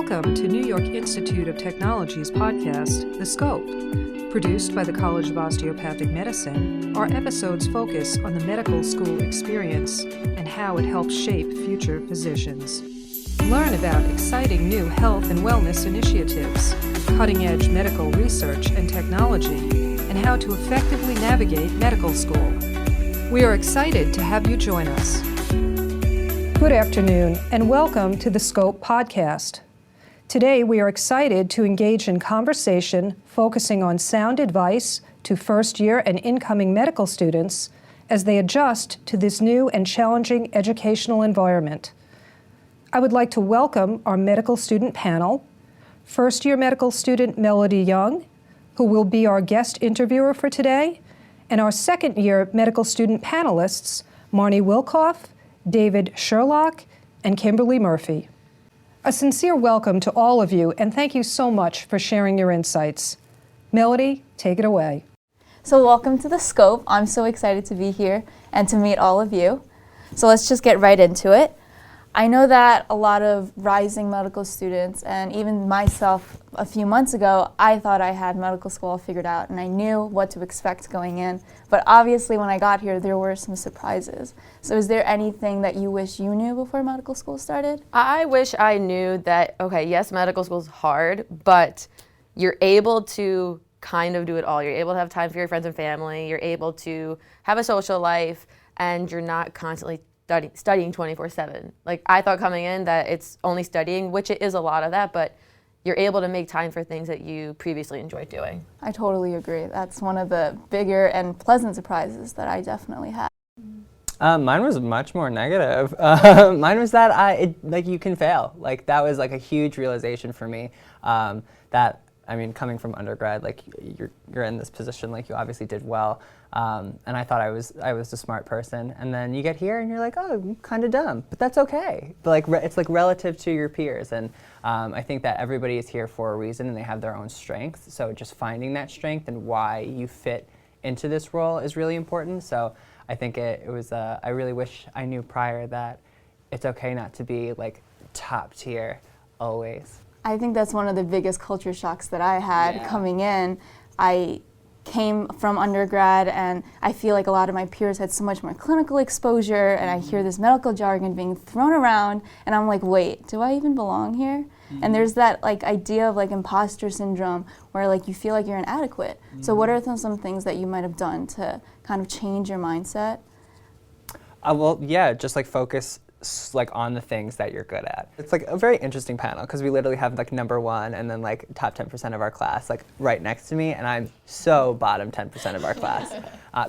Welcome to New York Institute of Technology's podcast, The Scope. Produced by the College of Osteopathic Medicine, our episodes focus on the medical school experience and how it helps shape future physicians. Learn about exciting new health and wellness initiatives, cutting-edge medical research and technology, and how to effectively navigate medical school. We are excited to have you join us. Good afternoon, and welcome to the Scope podcast. Today, we are excited to engage in conversation focusing on sound advice to first-year and incoming medical students as they adjust to this new and challenging educational environment. I would like to welcome our medical student panel, first-year medical student Melody Young, who will be our guest interviewer for today, and our second-year medical student panelists, Marnie Wilkoff, David Sherlock, and Kimberly Murphy. A sincere welcome to all of you, and thank you so much for sharing your insights. Melody, take it away. So welcome to The Scope. I'm so excited to be here and to meet all of you. So let's just get right into it. I know that a lot of rising medical students, and even myself a few months ago, I thought I had medical school all figured out and I knew what to expect going in. But obviously when I got here, there were some surprises. So is there anything that you wish you knew before medical school started? I wish I knew that, okay, yes, medical school is hard, but you're able to kind of do it all. You're able to have time for your friends and family. You're able to have a social life, and you're not constantly studying 24/7. Like, I thought coming in that it's only studying, which it is a lot of that, but you're able to make time for things that you previously enjoyed doing. I totally agree. That's one of the bigger and pleasant surprises that I definitely had. Mine was much more negative. Mine was that you can fail. Like, that was like a huge realization for me. Coming from undergrad, like you're in this position, like you obviously did well, and I thought I was a smart person. And then you get here and you're like, oh, I'm kind of dumb, but that's okay. But it's like relative to your peers, and I think that everybody is here for a reason and they have their own strengths. So just finding that strength and why you fit into this role is really important. So I think it was. I really wish I knew prior that it's okay not to be like top tier always. I think that's one of the biggest culture shocks that I had coming in. I came from undergrad and I feel like a lot of my peers had so much more clinical exposure, and I hear this medical jargon being thrown around and I'm like, wait, do I even belong here? Mm-hmm. And there's that like idea of like imposter syndrome where like you feel like you're inadequate. Mm-hmm. So what are some things that you might have done to kind of change your mindset? Just like focus like on the things that you're good at. It's like a very interesting panel because we literally have like number one and then like top 10% of our class like right next to me, and I'm so bottom 10% of our class.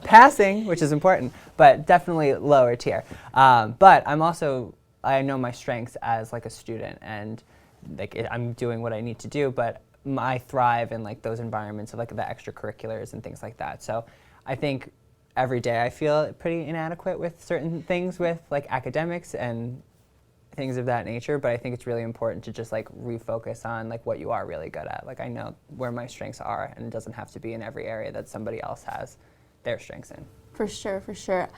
Passing, which is important, but definitely lower tier. But I know my strengths as like a student, and like I'm doing what I need to do, but I thrive in like those environments of like the extracurriculars and things like that. So I think every day I feel pretty inadequate with certain things with like academics and things of that nature, but I think it's really important to just like refocus on like what you are really good at. Like, I know where my strengths are, and it doesn't have to be in every area that somebody else has their strengths in. For sure.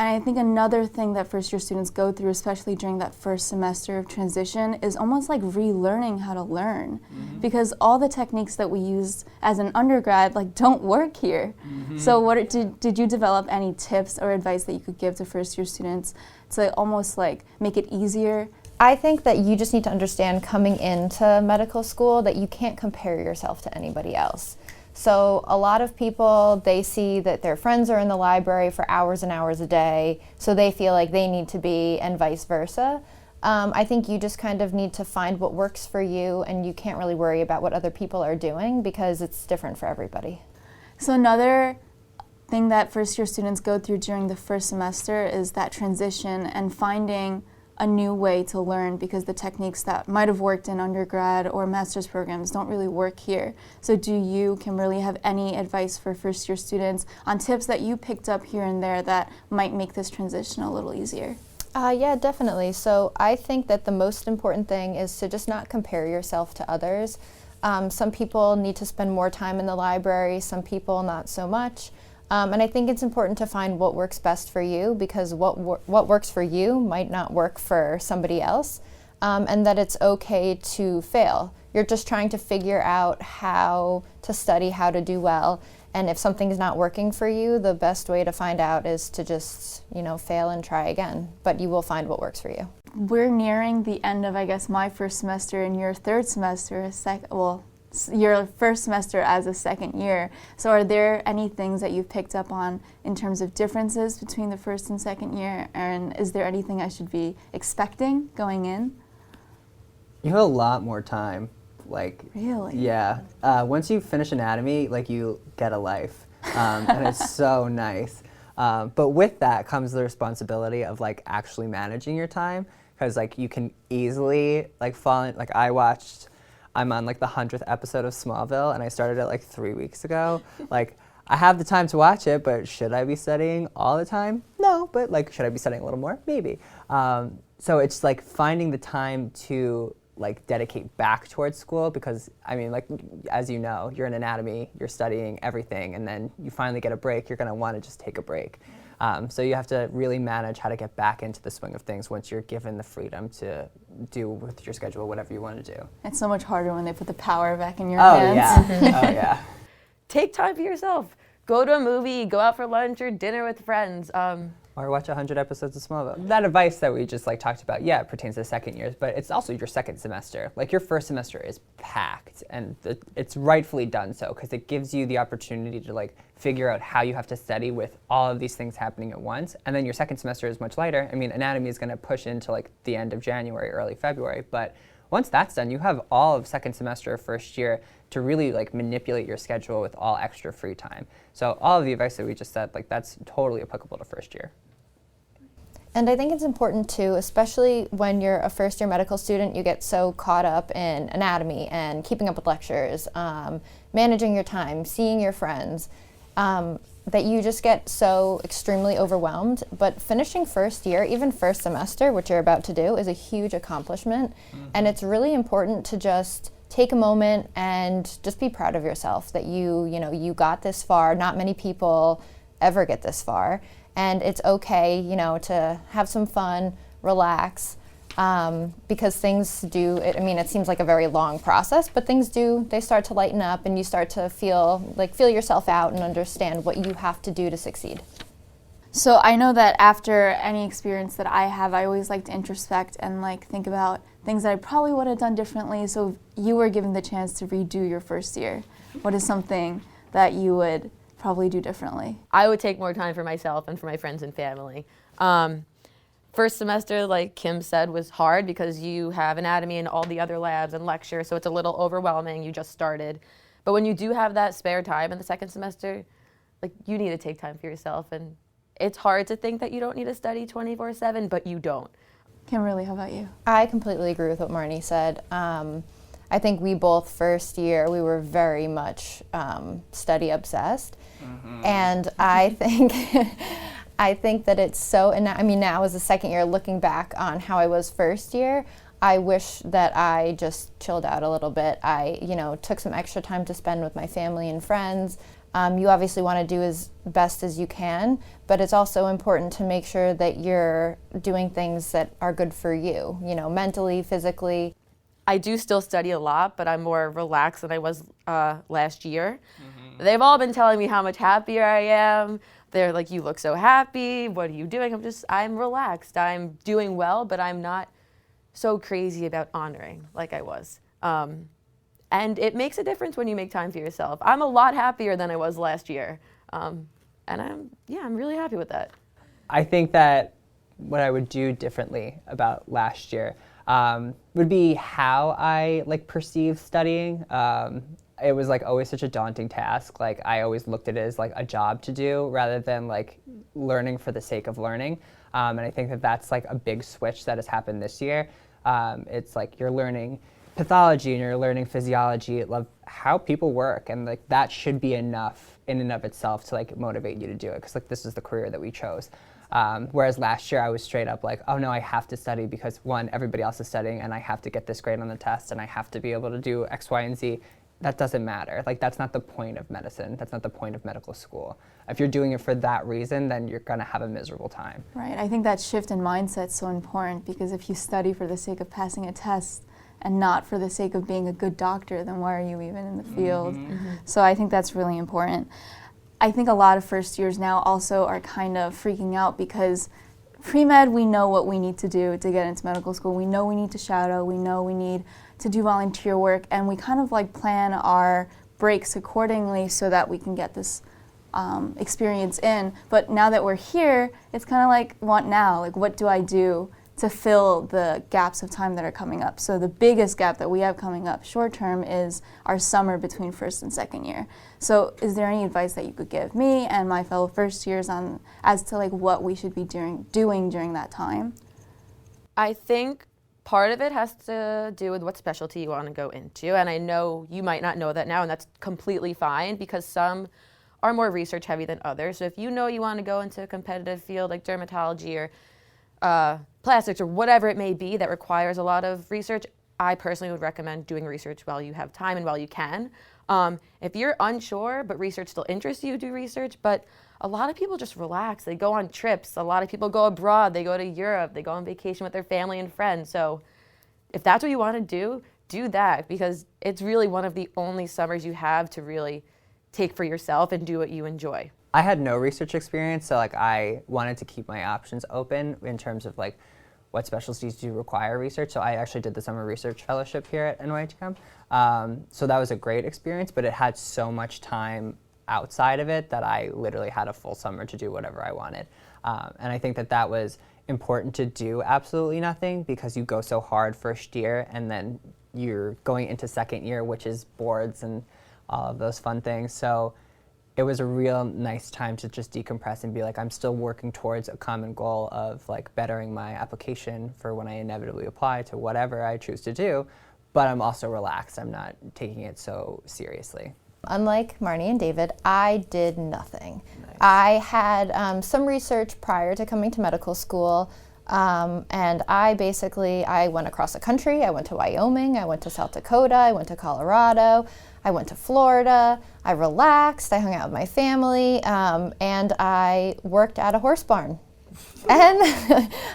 And I think another thing that first-year students go through, especially during that first semester of transition, is almost like relearning how to learn. Mm-hmm. Because all the techniques that we used as an undergrad like don't work here. Mm-hmm. So did you develop any tips or advice that you could give to first-year students to almost like make it easier? I think that you just need to understand coming into medical school that you can't compare yourself to anybody else. So a lot of people, they see that their friends are in the library for hours and hours a day, so they feel like they need to be, and vice versa. I think you just kind of need to find what works for you, and you can't really worry about what other people are doing because it's different for everybody. So another thing that first-year students go through during the first semester is that transition and finding a new way to learn, because the techniques that might have worked in undergrad or master's programs don't really work here. So do you, Kimberly, have any advice for first-year students on tips that you picked up here and there that might make this transition a little easier? Yeah, definitely. So I think that the most important thing is to just not compare yourself to others. Some people need to spend more time in the library, some people not so much. And I think it's important to find what works best for you, because what works for you might not work for somebody else. and that it's okay to fail. You're just trying to figure out how to study, how to do well. And if something's not working for you, the best way to find out is to just, fail and try again. But you will find what works for you. We're nearing the end of, I guess, my first semester and your third semester, your first semester as a second year. So are there any things that you've picked up on in terms of differences between the first and second year? And is there anything I should be expecting going in? You have a lot more time. Really? Yeah. Once you finish anatomy, you get a life, and it's so nice. But with that comes the responsibility of actually managing your time, because you can easily fall in. I'm on the 100th episode of Smallville, and I started it 3 weeks ago. I have the time to watch it, but should I be studying all the time? No, but should I be studying a little more? Maybe. So it's finding the time to dedicate back towards school, because as you know, you're in anatomy, you're studying everything, and then you finally get a break, you're going to want to just take a break. So you have to really manage how to get back into the swing of things once you're given the freedom to do with your schedule whatever you want to do. It's so much harder when they put the power back in your Oh hands. yeah. Oh yeah. Take time for yourself. Go to a movie, go out for lunch or dinner with friends. Or watch 100 episodes of Smallville. That advice that we just talked about, yeah, it pertains to second years, but it's also your second semester. Your first semester is packed, and it's rightfully done so, because it gives you the opportunity to figure out how you have to study with all of these things happening at once. And then your second semester is much lighter. Anatomy is going to push into the end of January, early February, but once that's done, you have all of second semester, first year to really manipulate your schedule with all extra free time. So all of the advice that we just said, that's totally applicable to first year. And I think it's important too, especially when you're a first year medical student, you get so caught up in anatomy and keeping up with lectures, managing your time, seeing your friends, that you just get so extremely overwhelmed. But finishing first year, even first semester, which you're about to do, is a huge accomplishment. Mm-hmm. And it's really important to just take a moment and just be proud of yourself that you got this far. Not many people ever get this far. And it's okay, to have some fun, relax, because things do, it seems like a very long process, but they start to lighten up, and you start to feel yourself out and understand what you have to do to succeed. So I know that after any experience that I have, I always like to introspect and think about things that I probably would have done differently. So if you were given the chance to redo your first year, what is something that you would probably do differently? I would take more time for myself and for my friends and family. First semester, like Kim said, was hard because you have anatomy and all the other labs and lecture, so it's a little overwhelming. You just started. But when you do have that spare time in the second semester, you need to take time for yourself. And it's hard to think that you don't need to study 24/7, but you don't. Kimberly, how about you? I completely agree with what Marnie said. I think we both first year, we were very much study obsessed. Mm-hmm. And I think that it's so, and now as a second year, looking back on how I was first year, I wish that I just chilled out a little bit. I, took some extra time to spend with my family and friends. You obviously want to do as best as you can, but it's also important to make sure that you're doing things that are good for you, mentally, physically. I do still study a lot, but I'm more relaxed than I was last year. Mm-hmm. They've all been telling me how much happier I am. They're like, you look so happy. What are you doing? I'm relaxed. I'm doing well, but I'm not so crazy about honoring like I was. And it makes a difference when you make time for yourself. I'm a lot happier than I was last year. And I'm really happy with that. I think that what I would do differently about last year would be how I perceive studying. It was always such a daunting task. I always looked at it as a job to do rather than learning for the sake of learning. And I think that that's a big switch that has happened this year. It's you're learning pathology and you're learning physiology, how people work, and that should be enough in and of itself to motivate you to do it, because this is the career that we chose. Whereas last year I was straight up oh no, I have to study because one, everybody else is studying and I have to get this grade on the test and I have to be able to do X, Y, and Z. that doesn't matter. Like, that's not the point of medicine. That's not the point of medical school. If you're doing it for that reason, then you're going to have a miserable time. Right. I think that shift in mindset is so important, because if you study for the sake of passing a test and not for the sake of being a good doctor, then why are you even in the field? So I think that's really important. I think a lot of first years now also are kind of freaking out, because pre-med, we know what we need to do to get into medical school. We know we need to shadow. We know we need to do volunteer work, and we kind of like plan our breaks accordingly so that we can get this experience in. But now that we're here, it's kind of like, what now? Like, what do I do to fill the gaps of time that are coming up? So the biggest gap that we have coming up short term is our summer between first and second year. So is there any advice that you could give me and my fellow first years on as to like what we should be doing during that time? I think part of it has to do with what specialty you want to go into, and I know you might not know that now, and that's completely fine, because some are more research heavy than others. So if you know you want to go into a competitive field like dermatology or plastics or whatever it may be that requires a lot of research, I personally would recommend doing research while you have time and while you can. If you're unsure but research still interests you, do research. But a lot of people just relax. They go on trips. A lot of people go abroad. They go to Europe. They go on vacation with their family and friends. So if that's what you want to do that, because it's really one of the only summers you have to really take for yourself and do what you enjoy. I had no research experience, so like I wanted to keep my options open in terms of like what specialties do require research. So I actually did the summer research fellowship here at NYHCOM. So that was a great experience, but it had so much time outside of it that I literally had a full summer to do whatever I wanted. And I think that that was important to do absolutely nothing, because you go so hard first year and then you're going into second year, which is boards and all of those fun things. So it was a real nice time to just decompress and be like, I'm still working towards a common goal of like bettering my application for when I inevitably apply to whatever I choose to do, but I'm also relaxed. I'm not taking it so seriously. Unlike Marnie and David, I did nothing. Nice. I had some research prior to coming to medical school, and I went across the country. I went to Wyoming, I went to South Dakota, I went to Colorado, I went to Florida. I relaxed, I hung out with my family, and I worked at a horse barn. And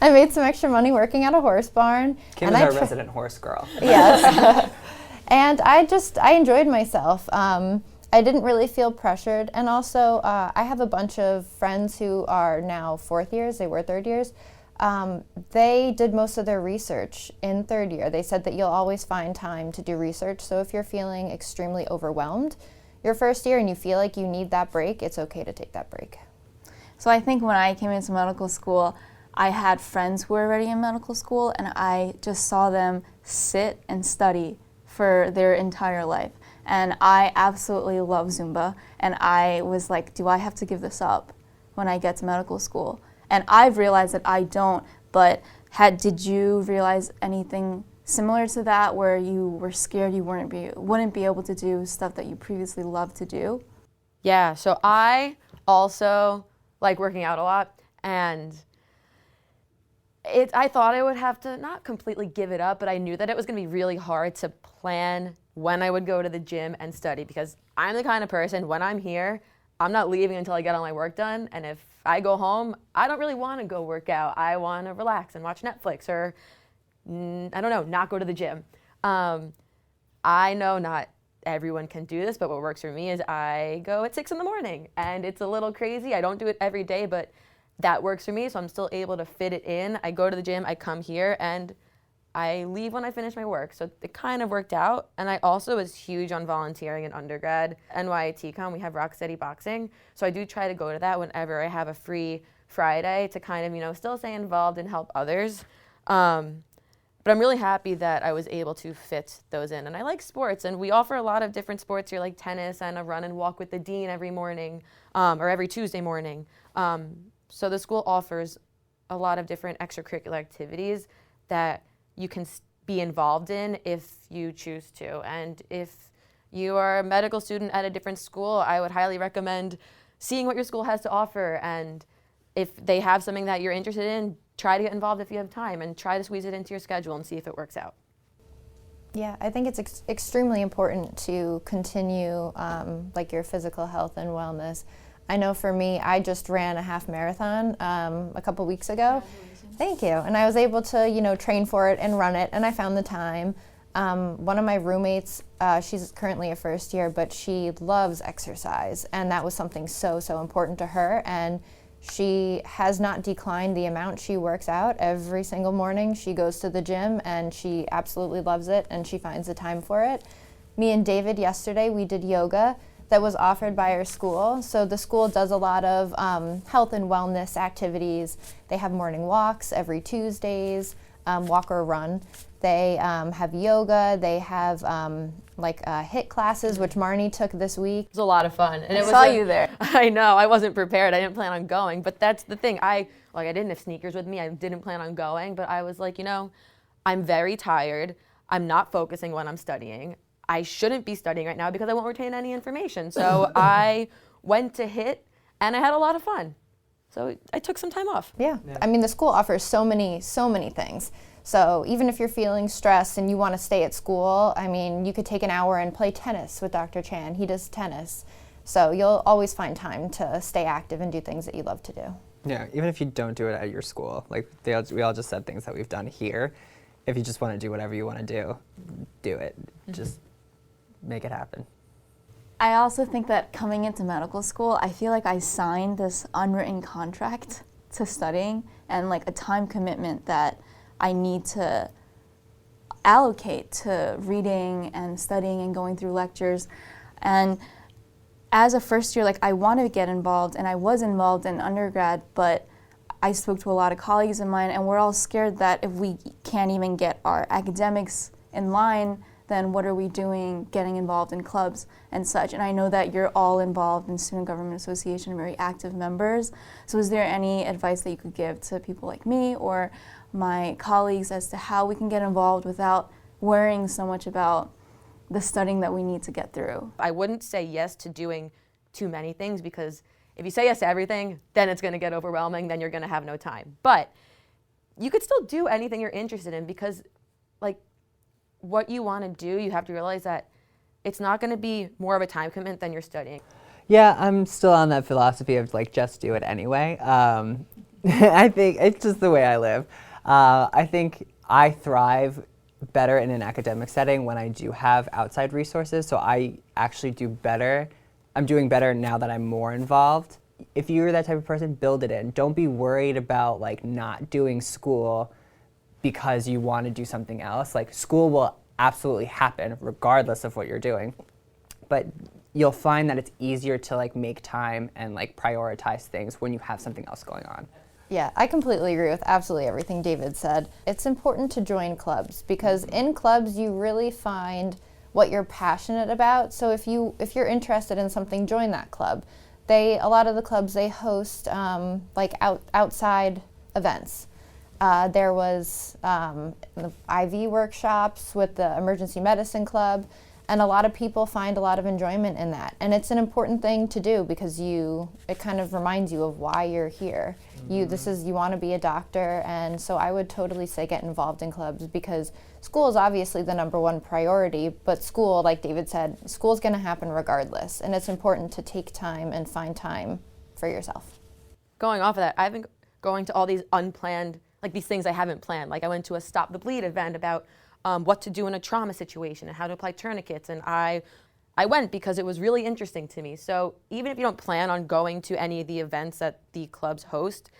I made some extra money working at a horse barn. Kim is our resident horse girl. Yes. And I enjoyed myself. I didn't really feel pressured. And also, I have a bunch of friends who are now fourth years, they were third years. They did most of their research in third year. They said that you'll always find time to do research. So if you're feeling extremely overwhelmed your first year and you feel like you need that break, it's okay to take that break. So I think when I came into medical school, I had friends who were already in medical school, and I just saw them sit and study for their entire life. And I absolutely love Zumba, and I was like, do I have to give this up when I get to medical school? And I've realized that I don't, but did you realize anything similar to that, where you were scared you wouldn't be able to do stuff that you previously loved to do? Yeah, so I also like working out a lot, and I thought I would have to not completely give it up, but I knew that it was going to be really hard to plan when I would go to the gym and study, because I'm the kind of person, when I'm here, I'm not leaving until I get all my work done. And if I go home, I don't really want to go work out. I want to relax and watch Netflix, or I don't know, not go to the gym. I know not everyone can do this, but what works for me is I go at 6 a.m, and it's a little crazy. I don't do it every day, but that works for me, so I'm still able to fit it in. I go to the gym, I come here, and I leave when I finish my work. So it kind of worked out. And I also was huge on volunteering in undergrad. NYTCOM, we have Rocksteady Boxing. So I do try to go to that whenever I have a free Friday to kind of, still stay involved and help others. But I'm really happy that I was able to fit those in. And I like sports, and we offer a lot of different sports here, like tennis and a run and walk with the dean every morning, or every Tuesday morning. So the school offers a lot of different extracurricular activities that you can be involved in if you choose to. And if you are a medical student at a different school, I would highly recommend seeing what your school has to offer. And if they have something that you're interested in, try to get involved if you have time, and try to squeeze it into your schedule and see if it works out. Yeah, I think it's extremely important to continue like your physical health and wellness. I know for me, I just ran a half marathon a couple weeks ago. Thank you. And I was able to, train for it and run it, and I found the time. One of my roommates, she's currently a first year, but she loves exercise, and that was something so important to her. And she has not declined the amount she works out every single morning. She goes to the gym and she absolutely loves it and she finds the time for it. Me and David yesterday, we did yoga that was offered by our school. So the school does a lot of health and wellness activities. They have morning walks every Tuesdays, walk or run. They have yoga. They have HIIT classes, which Marnie took this week. It was a lot of fun. And I saw you there. I know. I wasn't prepared. I didn't plan on going. But that's the thing. I didn't have sneakers with me. I didn't plan on going. But I was like, I'm very tired. I'm not focusing when I'm studying. I shouldn't be studying right now because I won't retain any information. So I went to HIIT, and I had a lot of fun. So I took some time off. Yeah. I mean, the school offers so many things. So even if you're feeling stressed and you want to stay at school, I mean, you could take an hour and play tennis with Dr. Chan. He does tennis. So you'll always find time to stay active and do things that you love to do. Yeah, even if you don't do it at your school, we all just said things that we've done here. If you just want to do whatever you want to do it. Mm-hmm. Just make it happen. I also think that coming into medical school, I feel like I signed this unwritten contract to studying and like a time commitment that I need to allocate to reading and studying and going through lectures. And as a first year, I wanted to get involved, and I was involved in undergrad, but I spoke to a lot of colleagues of mine, and we're all scared that if we can't even get our academics in line, then what are we doing getting involved in clubs and such? And I know that you're all involved in Student Government Association, very active members. So is there any advice that you could give to people like me or my colleagues as to how we can get involved without worrying so much about the studying that we need to get through? I wouldn't say yes to doing too many things, because if you say yes to everything, then it's going to get overwhelming, then you're going to have no time. But you could still do anything you're interested in, because what you want to do, you have to realize that it's not going to be more of a time commitment than you're studying. Yeah, I'm still on that philosophy of just do it anyway. I think it's just the way I live. I think I thrive better in an academic setting when I do have outside resources, so I actually do better. I'm doing better now that I'm more involved. If you're that type of person, build it in. Don't be worried about not doing school because you want to do something else. School will absolutely happen regardless of what you're doing, but you'll find that it's easier to make time and prioritize things when you have something else going on. Yeah, I completely agree with absolutely everything David said. It's important to join clubs, because in clubs you really find what you're passionate about. So if you're interested in something, join that club. A lot of the clubs, they host outside events. There was the IV workshops with the Emergency Medicine Club, and a lot of people find a lot of enjoyment in that. And it's an important thing to do, because it kind of reminds you of why you're here. Mm-hmm. You want to be a doctor, and so I would totally say get involved in clubs, because school is obviously the number one priority, but school, like David said, school's going to happen regardless, and it's important to take time and find time for yourself. Going off of that, I've been going to all these unplanned, these things I haven't planned. I went to a Stop the Bleed event about what to do in a trauma situation and how to apply tourniquets, and I went because it was really interesting to me. So even if you don't plan on going to any of the events that the clubs host,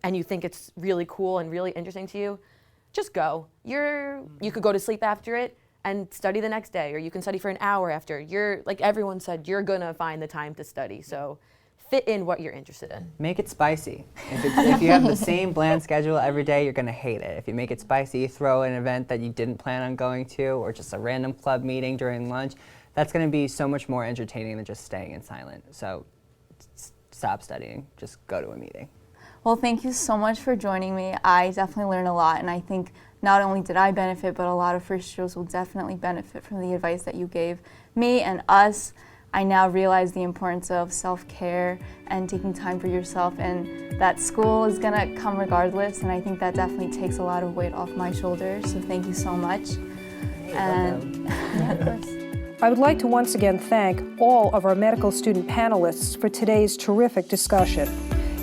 and you think it's really cool and really interesting to you, just go. You could go to sleep after it and study the next day, or you can study for an hour after. Like everyone said, you're gonna find the time to study. So fit in what you're interested in. Make it spicy. If you have the same bland schedule every day, you're going to hate it. If you make it spicy, throw an event that you didn't plan on going to, or just a random club meeting during lunch, that's going to be so much more entertaining than just staying in silent. So stop studying. Just go to a meeting. Well, thank you so much for joining me. I definitely learned a lot, and I think not only did I benefit, but a lot of first years will definitely benefit from the advice that you gave me and us. I now realize the importance of self-care and taking time for yourself, and that school is gonna come regardless, and I think that definitely takes a lot of weight off my shoulders, so thank you so much. And yeah, of course. I would like to once again thank all of our medical student panelists for today's terrific discussion.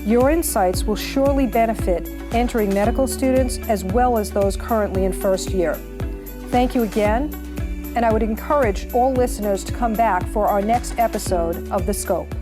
Your insights will surely benefit entering medical students as well as those currently in first year. Thank you again, and I would encourage all listeners to come back for our next episode of The Scope.